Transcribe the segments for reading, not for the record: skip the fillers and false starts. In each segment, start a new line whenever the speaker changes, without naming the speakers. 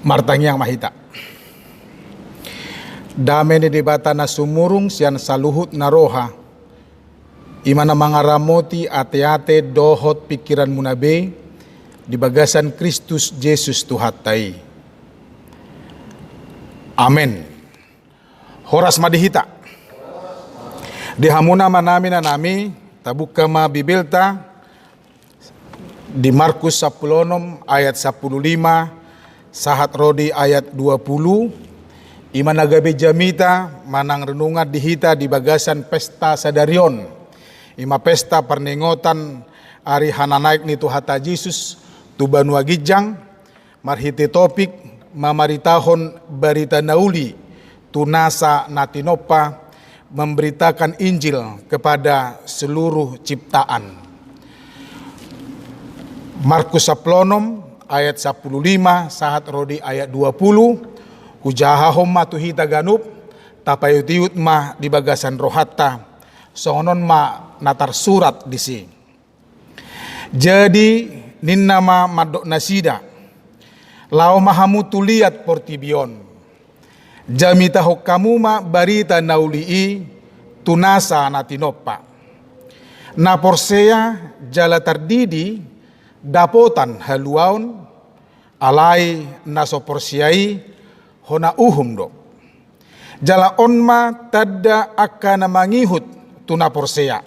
Martang yang mahita. Dame ni debata na sumurung sian saluhut na roha. Imana mangaramoti ate-ate dohot pikiran munabe di bagasan Kristus Yesus Tuhatai. Amen. Horas madihita. Di hamuna manami na nami tabuka ma Bibelta di Markus 10 ayat 15 sahat rodi ayat 20 imana gabe jamita manang renungan dihita di bagasan pesta sadarion ima pesta pernengotan ari hananaik ni Tuhata Yesus tuban wagijang marhiti topik mamaritahon barita nauli tunasa natinopa memberitakan Injil kepada seluruh ciptaan. Markus 10 ayat 15 sahat rodi ayat 20 hujahahom matuhita ganup tapayutiut ma di bagasan rohatta sonon ma natar surat disi. Jadi ninnama madok nasida lao mahamutu liat portibion jamita hokkamuma barita naulii tunasa natinopa na porsea jala tardidi dapotan haluaun alai naso porsiai hona uhum do jala onma tadda akana mangihut tuna porsea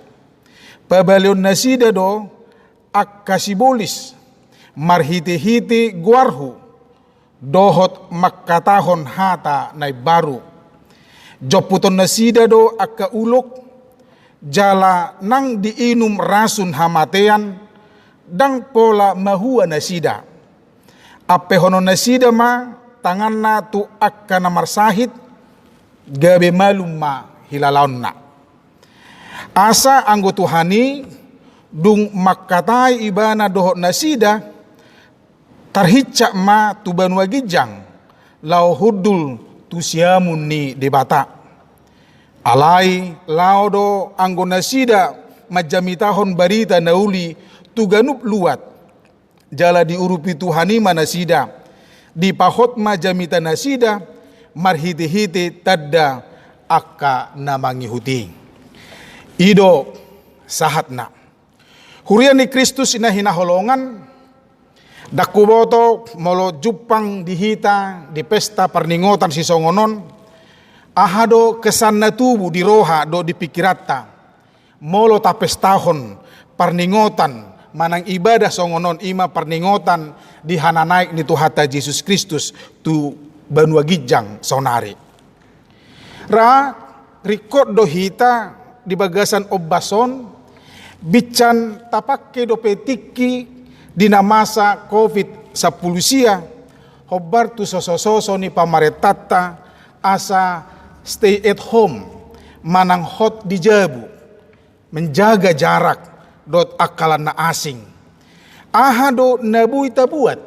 pabalion nasida do akkasibolis marhiti-hiti guarhu dohot makkatahon hata nai baru joputon nasida do akka uluk jala nang diinum rasun hamatean dang pola mahua nasida ape hono nasida ma tanganna tu akka namar sahid gabe malum ma hilalaonna asa anggo tuhani dung makkatai ibana dohot nasida tarhicca ma tuban wagijang lau hudul tusiamun ni debata alai lau do anggo nasida majamitahon barita nauli tuganup luat jala diurupi Tuhani manasida di pahot majamita nasida marhiti-hiti tadda akka namangihuti ido sahatna hurian ni Kristus ina hinaholongan dakuboto molo jupang dihita di pesta perningotan si songonon ahado kesanna tubu di roha do di pikiratta molo tapestahon perningotan manang ibadah songonon ima perningotan di hananaik ni Tuhata Yesus Kristus tu banua gijang sonari ra rikot do hita di bagasan obbason bican tapakke do petiki dina masa COVID-10 sia hobar tu soso-soso ni pamaretata asa stay at home manang hot di jabu menjaga jarak dot akalan na asing ahado nabui tabuat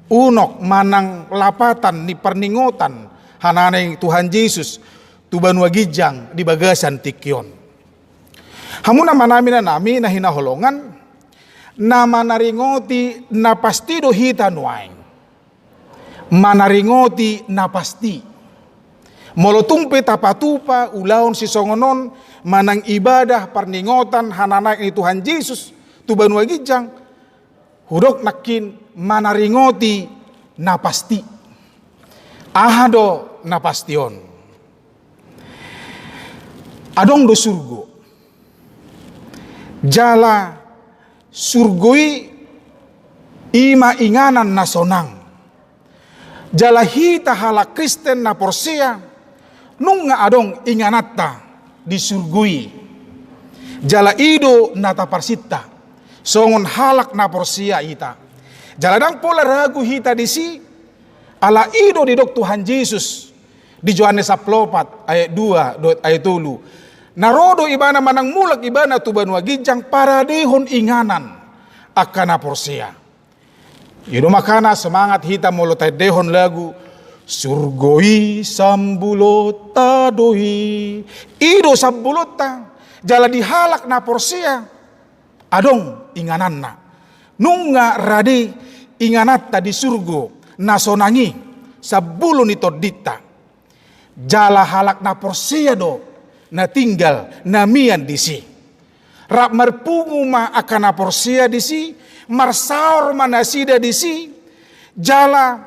unok manang lapatan ni perningotan hananay Tuhan Yesus tuban wagijang di bagasan tikyon hamuna manami na nami na hinaholongan na manaringoti na pasti do hita nuaing manaringoti na pasti molotumpe tapatupa ulaon si songonon manang ibadah perningotan hananaik ni Tuhan Yesus tuban wagijang hudok nakin manaringoti na pasti ahado na pastion adong do surgo jala surgoi ima inganan na sonang jala hita hala Kristen na porsea nung nga adong inganatta di surgui jala ido nata parsita songon halak na porsia ita jala dang pola ragu hita di si ala ido di dok Tuhan Yesus di Yohanes 4 ayat 2 ayat 3 narodo ibana manang mulak ibana tuban wagijang paradehon inganan akana porsia ido makana semangat hita molo dehon lagu surgoi sambulota doi ido sambulota jala dihalak na porsia adong ingananna nunga radi inganatta di surgo nasonangi sabulu nito dita. Jala halak na porsia do na tinggal namian disi. Rap marpungu ma akan na porsia disi, marsaor manasida disi. Jala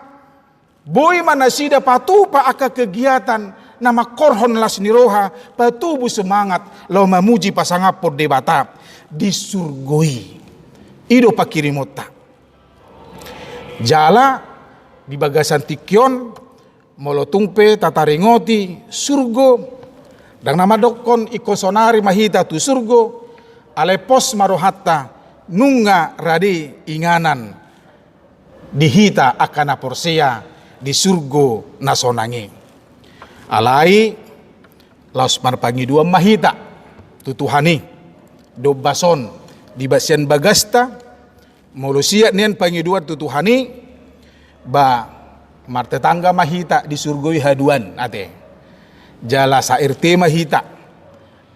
boy manasida patupa aka kegiatan nama korhon las niroha patubu semangat lau mamuji pasangapur debata disurgoi ido pakirimota. Jala di bagasan tikyon molotungpe tataringoti surgo dan nama dokon ikosonari mahita tu surgo alepos marohatta nunga radi inganan dihita akana porsia di surgo nasonangi alai laos marpangi dua mahita tutuhani do bason di basian bagasta molusia nian pangi dua tutuhani ba martetangga mahita di surgoi haduan ate jala sa RT mahita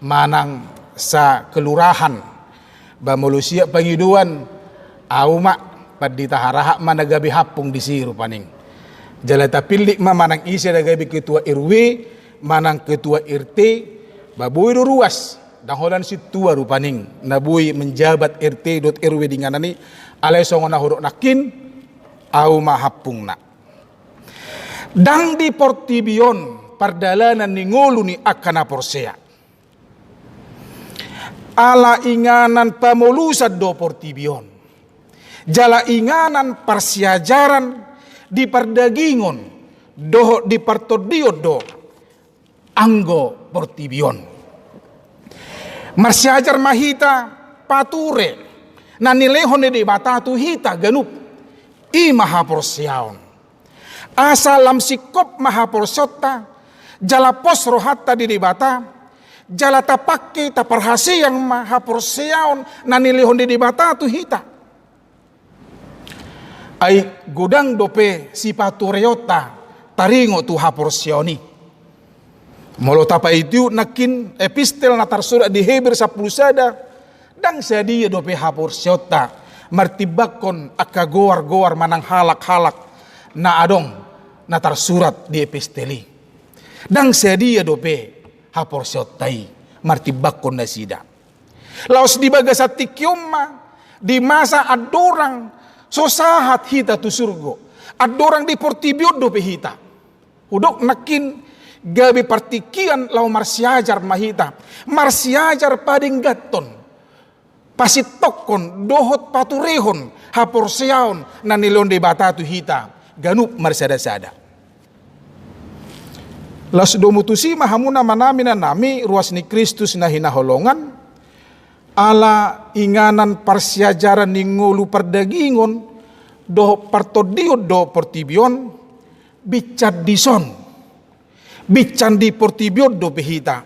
manang sa kelurahan ba molusia pangiduan auma padita haraha managabi hapung di siru paning jala tapilik manang isi nagabi ketua RW manang ketua RT babuy do ruas dangholan si tua rupaning nabuy menjabat RT.RW dinganani alay songo na hurok nakin au mahapung na dang di portibion pardalanan ni ngulu ni akana porsea ala inganan pamolusad do portibion jala inganan parsiajaran di pardagingon doho di partodio do anggo portibion marsiajar mahita pature nanilehon di batatu hita ganup i mahaporsiaon asalam sikop mahaporsiota jala pos rohatta di bata jala tapake taparhasi yang mahaporsiaon nanilehon di batatu hita ay gudang dope si patureota taringo tu haporsioni molo tapa itu nakin epistel na tarsurat di Heber 10 sada dang sadia dope haporsiota martibakon akagoar-goar manang halak-halak na adong na tarsurat di episteli dang sadia dope haporsiotai martibakon na sida laos di bagasatikyumma di masa adorang so sahat hita tu surgo adorang di portibion dope hita udok nakin gabi partikian lau marsiajar mahita marsiajar pading gaton pasitokon dohot paturehon haporseaon nanilon de batatu hita ganup marsada-sada las domutusi mahamuna manamina nami ruas ni Kristus na hinaholongan ala inganan parsiajaran ni ngulu perdagingon do partodio do portibion bicat dison bican di portibion do behita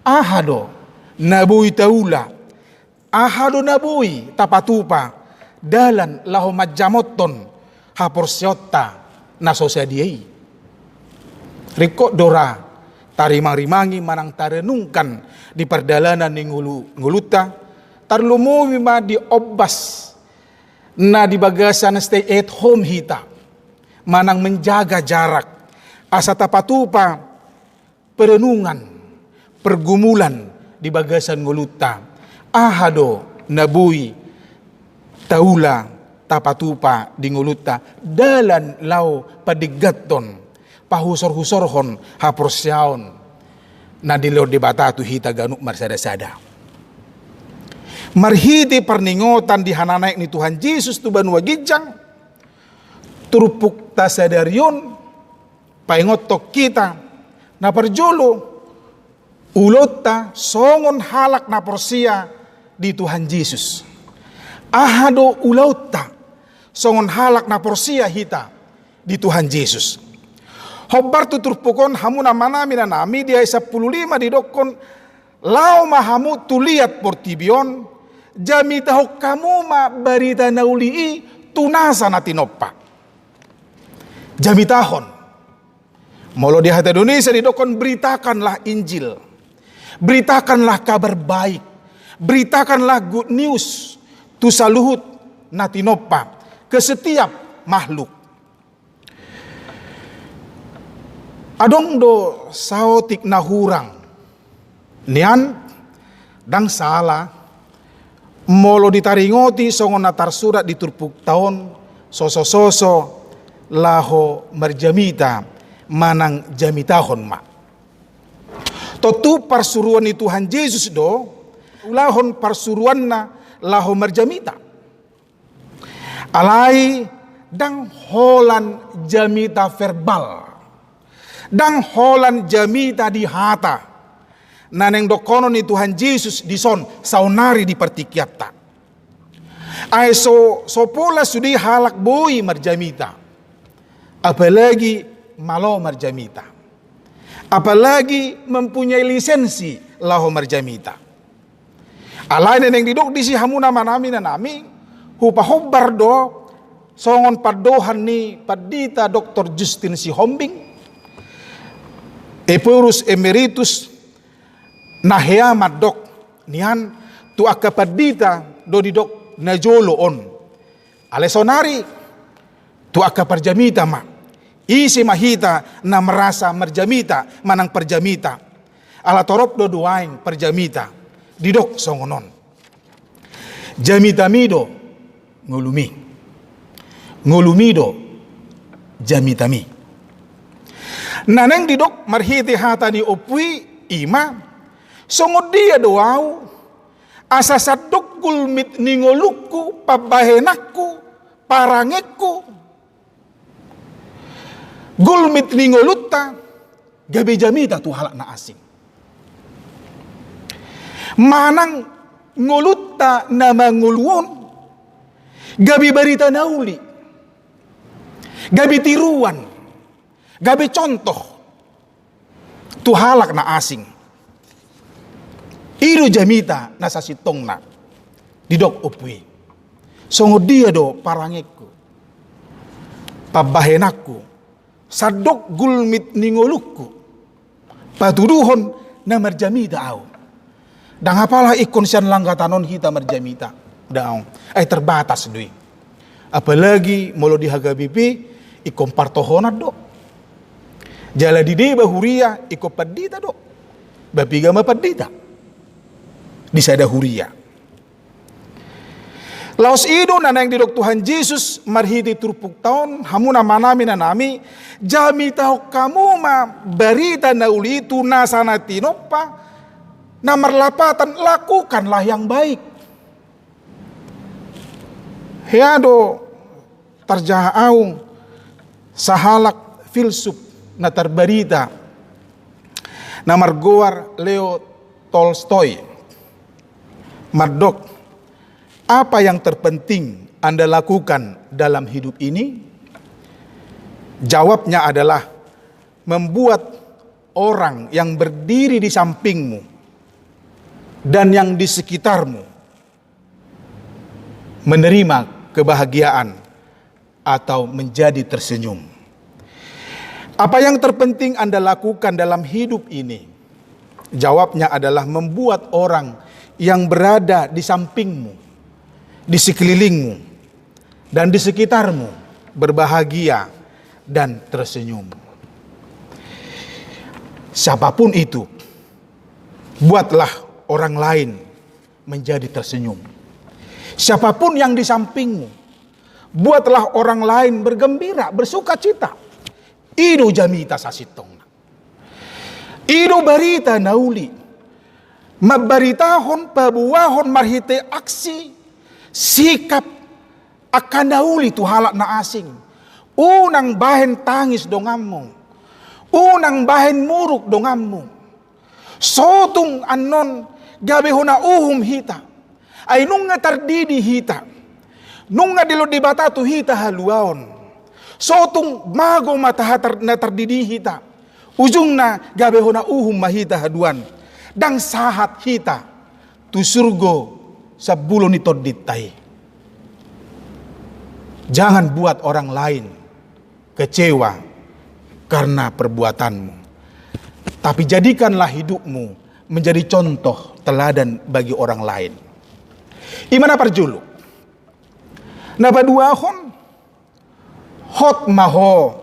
ahado nabui taula ahado nabui tapatupa dalan laho majamoton haporsiota nasosadiai riko dora tarimang-rimangi manang tarenungkan di perdalanan ni nguluta tarlumumi ma di obas na di bagasan stay at home hita manang menjaga jarak asa tapatupa perenungan pergumulan di bagasan nguluta ahado nabui taula tapatupa di nguluta dalan lau padigaton pahusor-husorhon haporsiaon na dilor di batatu hita ganuk marsada-sada marhiti perningotan di hananaik ni Tuhan Yesus tu banua gijang turupuk tasadarion paingotok kita na perjolo ulota songon halak na porsia di Tuhan Yesus ahado ulota songon halak na porsia hita di Tuhan Yesus Hobar tuturpukon hamuna manamina nami dia 15 di dokon lau mahamu tuliat portibion jami tahu kamu ma barita naulii tunasa natinoppa jami tahon molo di hati Indonesia di dokon beritakanlah Injil beritakanlah kabar baik beritakanlah good news tu saluhut natinoppa ke setiap makhluk Adong do saotik na hurang. Nian dang salah molo ditaringoti songon natar surat di turpuk tahun soso laho marjamita manang jamitahon ma. Totu parsuruan ni Tuhan Yesus do ulahon parsuruan na laho marjamita. Alai dang holan jamita verbal. Dang holan jamita di hata. Naneng dokono ni Tuhan Yesus di son saunari di pertikiata. Ay so pola sudi halak boy marjamita. Apalagi malo marjamita. Apalagi mempunyai lisensi laho marjamita. Alai neneng didok di si hamuna manami nanami hupa do songon padohan ni padita Dr. Justin si Hombing. Epurus emeritus naheamat dok nian tu akapadita do di dok najolo on alesonari tu akaparjamita ma isi mahita na merasa merjamita manang perjamita ala torop do duaing perjamita di dok songonon jamita mido ngulumido jamita mi naneng di dok marhiti hata ni opui ima songod dia doau asa sadok gulmit ningolukku pabahenakku parangekku gulmit ningolutta gabi jamita tu halak na asing manang ngolutta na manguluon gabi barita nauli gabi tiruan gabi contoh tu halak na asing. Iru jamita nasa sitong na didok upwi. Songod dia do parangekku. Pabahenakku. Sadok gulmit ningolukku. Patuduhon na marjamita au. Dang apalah ikon siyan langgatanon kita marjamita. Daong. Ay terbatas dui. Apalagi molo dihagabipi ikon partohonat do. Jala dide bahuria iko padita do. Bapiga mapadita. Di sada huria. Laos ido na nang didok Tuhan Yesus marhiti turpuk taon hamuna manami na nami jami tahu kamu ma berita na uli itu nasana tinopa na merlapatan lakukanlah yang baik. Heado terjahaung sahalak filsuf na terberita na margoar Leo Tolstoy. Mardok, apa yang terpenting Anda lakukan dalam hidup ini? Jawabnya adalah membuat orang yang berdiri di sampingmu dan yang di sekitarmu menerima kebahagiaan atau menjadi tersenyum. Apa yang terpenting Anda lakukan dalam hidup ini? Jawabnya adalah membuat orang yang berada di sampingmu, di sekelilingmu, dan di sekitarmu berbahagia dan tersenyum. Siapapun itu, buatlah orang lain menjadi tersenyum. Siapapun yang di sampingmu, buatlah orang lain bergembira, bersuka cita. Ido jamita sasitong. Ido barita nauli. Mabaritahon pabuahon marhite aksi sikap akan nauli tu halak na asing. Unang bahen tangis dongammu. Unang bahen muruk dongammu. Sotung anon gabehona uhum hita. Ay nunga tardidi hita. Nunga dilo di batatu hita haluaon. Sotung mago matahatar na tardidi hita. Ujung na gabehona uhum mahita haduan. Dang sahat hita tu surgo sa bulon ni toditay. Jangan buat orang lain kecewa karena perbuatanmu. Tapi jadikanlah hidupmu menjadi contoh teladan bagi orang lain. Imana parjulu. Napaduahon hot maho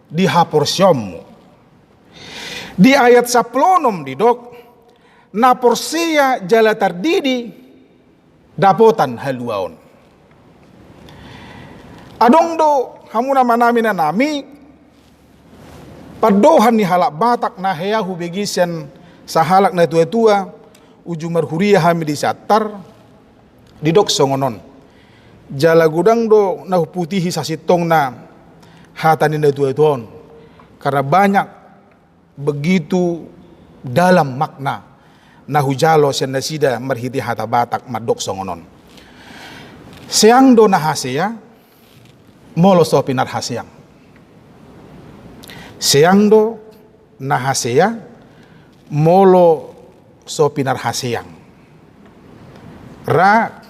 di haporsyomu. Di ayat 10 di dok, na Porsia jala tardidi dapotan haluaon. Adong do hamuna manami na nami padohan ni halak batak na heyahu begisen sa halak na tua-tua ujung marhuria hami di satar di dok songonon. Jala gudang do na putihi sasitong na hatanin na tua-tuon. Karena banyak begitu dalam makna na hujalo siya nasida marhiti hata batak madok songonon. Siang do na hasya molo so pinar hasyang. Siang do na hasya molo so pinar hasyang. Ra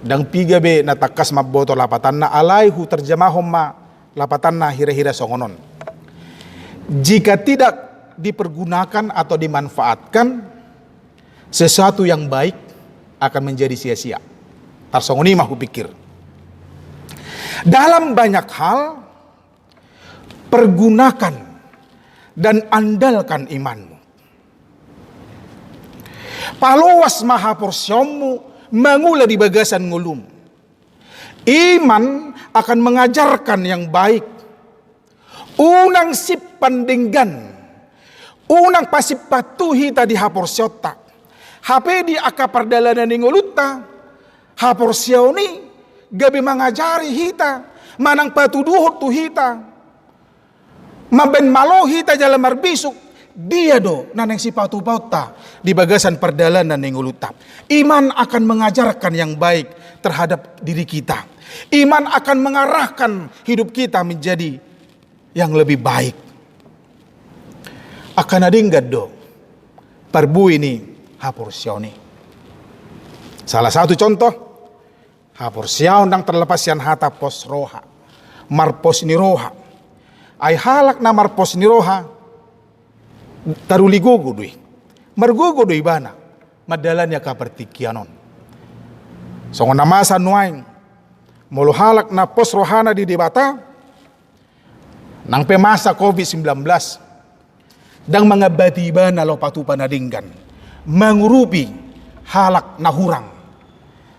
dang piga be na takas maboto lapatan na alai hu terjemahom ma lapatan na hira-hira songonon. Jika tidak dipergunakan atau dimanfaatkan, sesuatu yang baik akan menjadi sia-sia. Tarsongoni mah pikir. Dalam banyak hal, pergunakan dan andalkan imanmu. Palowas maha porsyomu mengula di bagasan ngulum. Iman akan mengajarkan yang baik. Unang sip pandinggan, unang pasip patuhi tadi haporsyota. HP di aka perdalanan nguluta, haporsyoni gabi mengajari hita, manang patuduhot tu hita. Maben malo hita jalan marbisuk, dia do naneng si patu-pauta di bagasan perdalanan nguluta. Iman akan mengajarkan yang baik terhadap diri kita. Iman akan mengarahkan hidup kita menjadi yang lebih baik. Akan adinggad do parbu ini haporsyoni. Salah satu contoh haporsyaon yang terlepas yang hata pos roha marpos ni roha ay halak na marpos ni roha taruligugo dui margugo dui bana madalannya ka pertikianon songon namasa nuaing molo halak na pos rohana di debata nang pemasa COVID-19 dang mga batiba na lopatu panadinggan mengurupi halak na hurang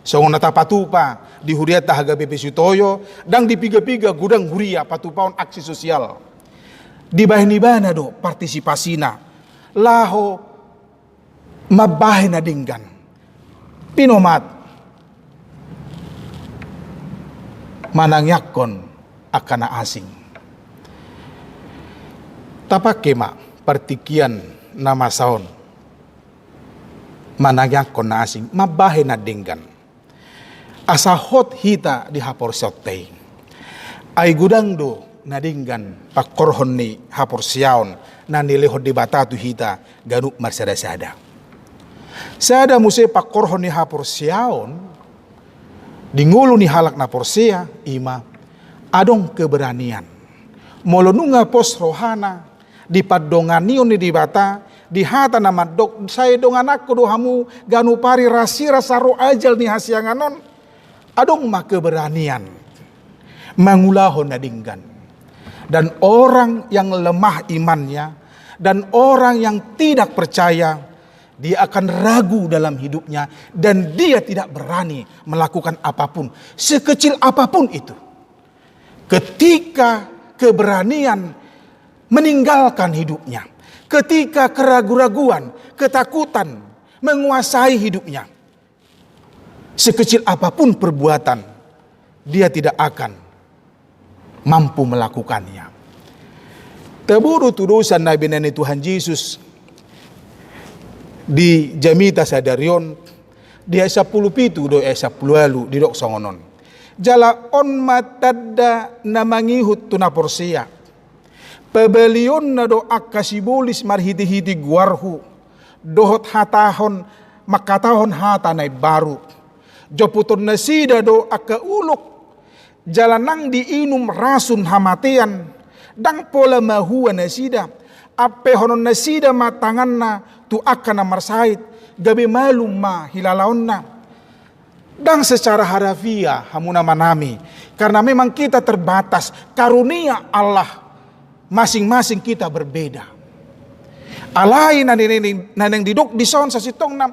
so natapatupa di huriat tahaga BP Sutoyo dang dipiga-piga gudang huria patupaon aksi sosial di bahini-bana do partisipasina laho mabahin na dinggan pinomat manangyakon akan na asing. Tapak kema pertikian nama saon managyak kon na asing mabahe na dinggan asahot hita di haporsyottei ay gudang do na dinggan pakorhon ni haporsyaon na nilihod di batatu hita ganuk marsada-sada sada muse pakorhon ni haporsyaon dingulu ni halak na porsya ima adong keberanian molonunga pos rohana di padonganion di bata di hata nama dok saya dongan aku dohamu ganu pari rasira saro ajal ni hasyanganon adong mah keberanian mangulahon nadinggan dan orang yang lemah imannya dan orang yang tidak percaya dia akan ragu dalam hidupnya dan dia tidak berani melakukan apapun sekecil apapun itu ketika keberanian meninggalkan hidupnya. Ketika keraguan-raguan, ketakutan menguasai hidupnya. Sekecil apapun perbuatan, dia tidak akan mampu melakukannya. Teburu tudusan Nabi Nani Tuhan Yesus di Jamita Sadarion, di esa 10 do esa 10 di dok songonon. Jala on matadda namangihut tunaporsia. Pebelion na do akasibulis marhiti-hiti guarhu dohot hatahon makatahon hata na baru joputon na sida do akaulok jalanang diinum rasun hamatian dang pola mahua na sida ape honon na sida matangan na tu akan na marsait gabi malum ma hilalaon na dan secara harafiah hamuna manami karena memang kita terbatas karunia Allah masing-masing kita berbeda. Alai naneng didok di son sa sitong na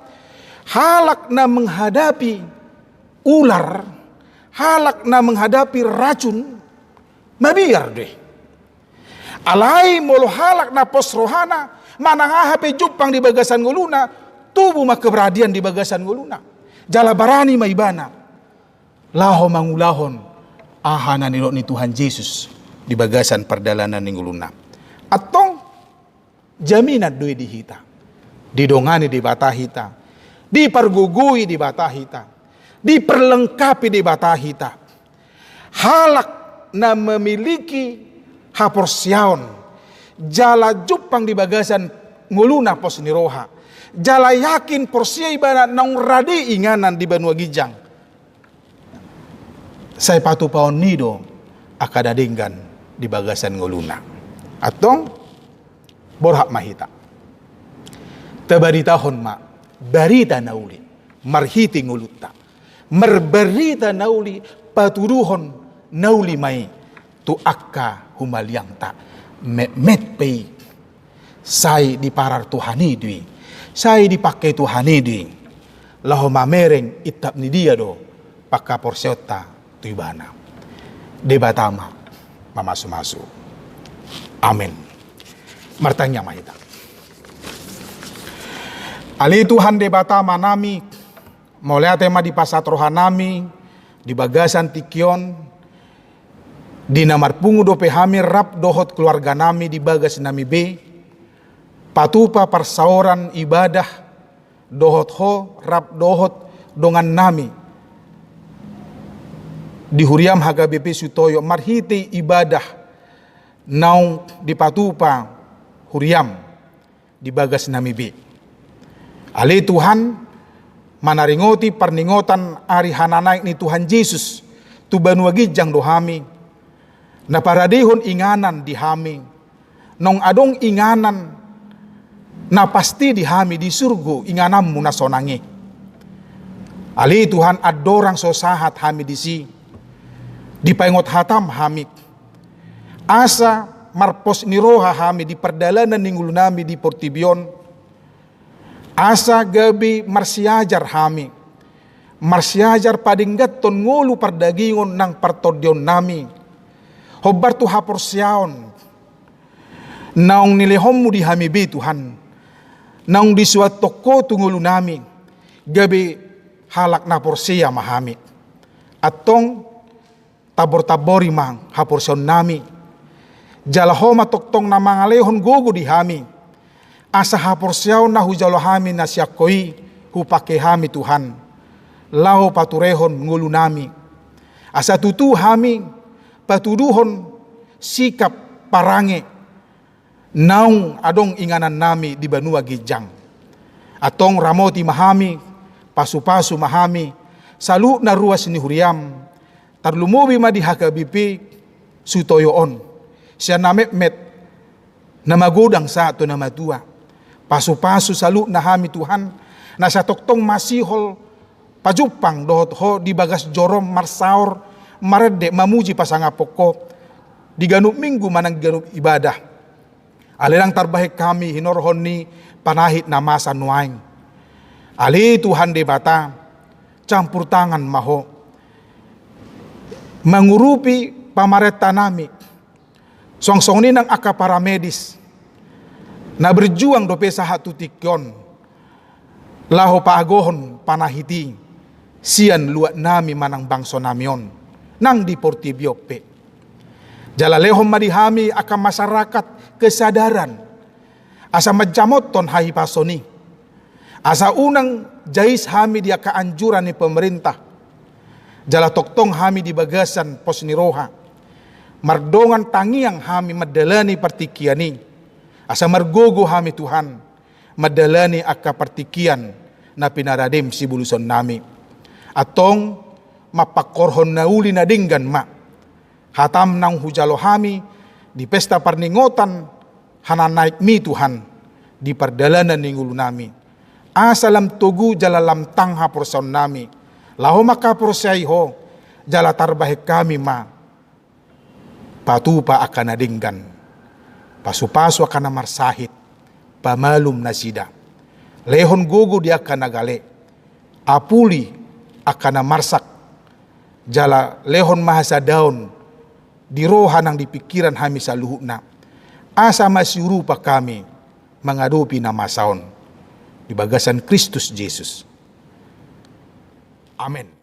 halak na menghadapi ular, halak na menghadapi racun, mabiar deh. Alai molo halak na pos rohana, manangahape jupang di bagasan nguluna, tubuh mak keberadian di bagasan nguluna. Jala barani maibana, laho mangulahon, ahana nilok ni Tuhan Yesus di bagasan perdalanan ni nguluna. Atong jaminat doi di hita, didongani di bata hita, dipergugui di bata hita, diperlengkapi di bata hita. Halak na memiliki haporsiaon, jala jupang di bagasan nguluna pos niroha, jala yakin porsia ibana nang radi inganan di Banua Gijang. Saya patu paon nido akadadinggan di bagasan nguluna. Atong borhak mahita. Tabaritahon ma, barita nauli, marhiti nguluta. Merberita nauli, paturuhon nauli mai, tu akka humaliang ta. Met pei, say di parar Tuhani dui, say dipakai Tuhani dui. Laho mamereng itap ni dia do, pakka porsiota tu ibana. Debatama, mamasu-masu. Amin. Martanya mahita. Ali Tuhan debata manami, mulai tema di pasat rohanami, di bagasan tikion, di namar pungu dope hamir rap dohot keluarga nami di bagas nami B, patupa persauran ibadah, dohot ho rap dohot dongan nami, di huriam haga BP Sutoyo marhiti ibadah, naung di patupa huriam di bagas nami B. Ali Tuhan manaringoti perningotan ari hananaik ni Tuhan Yesus tu Banua Gijang dohami na paradihon inganan di hami nong adong inganan na pasti di hami di surgo inganammu na sonangi. Ali Tuhan adorang sosahat hami di si di paingot hatam hami asa marpos niroha hami di perdalanan ninggul nami di Portibion. Asa gabi marsiajar hami, marsiajar padinggat ton ngulu pardagingon nang partodion nami, hobar tu haporsiaon, naung nilehommu di hami be Tuhan, naung di suat toko tungulu nami, gabi halak na porsia mahami, atong tabor-tabori mang haporsion nami, jalahoma toktong na mangalehon gogo di hami, asa haporsiaw na hujalo hami na siyakoi hupake hami Tuhan. Lao paturehon ngulu nami. Asa tutu hami patuduhon sikap parange naung adong inganan nami di Banua Gijang. Atong ramoti mahami, pasu-pasu mahami, salu na ruas ni huriam, tarlumubi ma di hakabipi sutoyoon. Siya namet-met na magudang sa ato na matua. Pasu-pasu salu na hami Tuhan, nasa toktong masihol, pajupang dohot ho di bagas jorom marsaor, marede mamuji pasangapoko, di ganuk minggu manang ganuk ibadah. Alilang tarbahik kami hinorhon ni panahit na masa nuaing. Ali Tuhan debata, campur tangan maho, mengurupi pamareta nami, songsong ni ng akaparamedis, na berjuang dope sahatu tikyon, laho paagohon panahiti, sian luat nami manang bangso namion, nang di Portibio pe. Jalalehom madihami akan masyarakat kesadaran, asa majamot ton hai pasoni, asa unang jais hami dia keanjuran ni pemerintah, jala toktong hami di bagasan pos niroha, mardongan tangiang hami madalani partikiani, asa margogo hami Tuhan, madalani akka partikian na pinaradim si buluson nami. Atong mapakorhon na uli na dinggan ma. Hatam nang hujalo hami di pesta parningotan hananaik mi Tuhan di perdalanan ninggulu nami. Asalam tugu jalalam tang haporson nami. Laho makaporsay ho jala tarbahik kami ma. Patupa akan nadinggan. Pasu-pasu akan namarsahit, pamalum nasida. Lehon gogo dia akan nagale. Apuli akan marsak. Jala lehon mahasa daun. Di rohan ang di pikiran kami sa luhuna. Asa masirupa kami mengadupi nama saon. Di bagasan Kristus Yesus. Amin.